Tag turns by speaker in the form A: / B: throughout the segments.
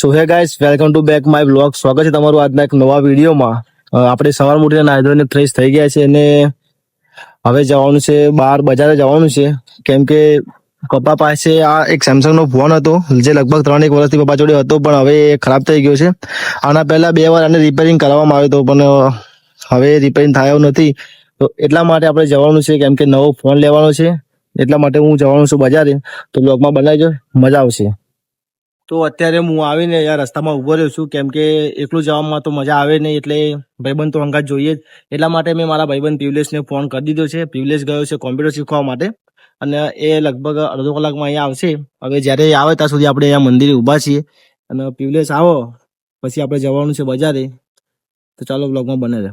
A: સો હે guys, welcome to back my blog. સ્વાગત છે તમારું આજના એક નવા વિડીયોમાં. આપણે સવાર ઉઠીને નાહી ધોઈને ફ્રેશ થઈ ગયા છે અને હવે જવાનું છે બહાર બજારે જવાનું છે, કેમ કે પપ્પા પાસે આ એક સેમસંગ નો ફોન હતો જે લગભગ 3-1 વર્ષથી પપ્પા જોડે હતો, પણ હવે એ ખરાબ થઈ ગયો છે. આના પહેલા 2 વાર આને રિપેરિંગ કરવામાં આવ્યો હતો, પણ હવે રિપેરિંગ થાય એવું નથી. તો એટલા માટે આપણે જવાનું છે, કેમ કે નવો ફોન લેવાનો છે. એટલા માટે હું જવાનું છું બજારે. તો બ્લોગમાં બનાવજો, મજા આવશે. તો અત્યારે હું આવીને યાર રસ્તામાં ઊભો રહ્યો છું, કેમ કે એકલું જવામાં તો મજા આવે નહીં, એટલે ભાઈબંધ તો અંગાત જોઈએ જ. એટલા માટે મેં મારા ભાઈબંધ પિવલેશને ફોન કરી દીધો છે. પિવલેશ ગયો છે કોમ્પ્યુટર શીખવા માટે, અને એ લગભગ અડધો કલાકમાં અહીંયા આવશે. હવે જ્યારે એ આવે ત્યાં સુધી આપણે અહીંયા મંદિરે ઊભા છીએ, અને પિવલેશ આવો પછી આપણે જવાનું છે બજારે. તો ચાલો બ્લોગમાં બને રહે.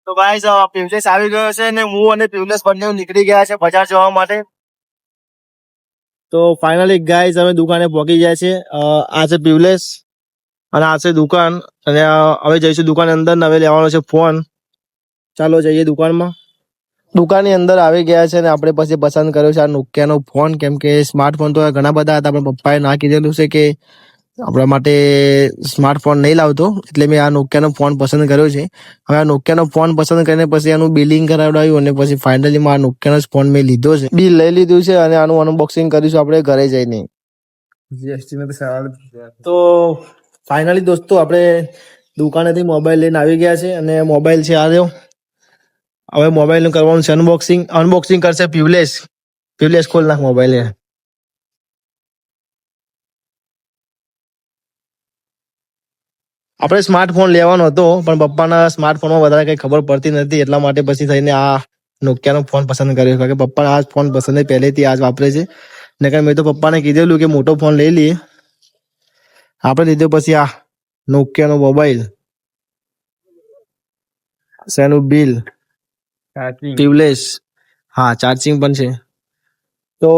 A: તો ગાઈસ, પિવલેશ આવી ગયો છે ને હું અને પિવલેશ બંને નીકળી ગયા છે બજાર જવા માટે. તો ફાઇનલી ગાઈઝ અમે દુકાને પહોંચી ગયા છે. આ છે પિવલેશ અને આ છે દુકાન, અને હવે જઈશું દુકાન અંદર ને હવે લેવાનો છે ફોન. ચાલો જઈએ દુકાનમાં. દુકાનની અંદર આવી ગયા છે ને આપણે પછી પસંદ કર્યો છે આ નોકિયાનો ફોન, કેમ કે સ્માર્ટફોન તો ઘણા બધા હતા, પણ પપ્પાએ ના કીધેલું છે કે આપણા માટે સ્માર્ટફોન નહીં લાવતો, એટલે મેં આ નોકિયાનો ફોન પસંદ કર્યો છે. હવે આ નોકિયાનો ફોન પસંદ કરીને પછી આનું બિલિંગ કરાવડાવ્યું અને પછી ફાઇનલી આ નોકિયાનો જ ફોન મેં લીધો છે. બિલ લઈ લીધું છે અને આનું અનબોક્સિંગ કરીશું આપણે ઘરે જઈને. તો ફાઇનલી દોસ્તો આપણે દુકાનેથી મોબાઈલ લઈને આવી ગયા છે, અને મોબાઈલ છે આ રહ્યો. હવે મોબાઈલનું કરવાનું છે અનબોક્સિંગ. અનબોક્સિંગ કરશે પિવલેશ. પિવલેશ ખોલ નાખ મોબાઈલ. આપણે સ્માર્ટફોન લેવાનો હતો, પણ પપ્પાના સ્માર્ટફોનમાં વધારે કંઈ ખબર પડતી નથી, એટલા માટે પછી થઈને આ નોકિયાનો ફોન પસંદ કર્યો. કારણ કે પપ્પા આ ફોન પસંદ પહેલેથી આજ વાપરે છે. ને મેં તો પપ્પાને કીધેલું કે મોટો ફોન લઈ લઈએ. આપણે લીધો પછી આ નોકિયાનો મોબાઈલ. શેનું બિલ? પિવલેશ. હા, ચાર્જિંગ પણ છે. તો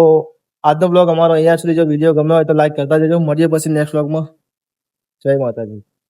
A: આજનો બ્લોગ અમારો અહીંયા સુધી. જો વિડીયો ગમ્યો હોય તો લાઈક કરતા જજો. મળીએ પછી નેક્સ્ટ બ્લોગમાં. જય માતાજી.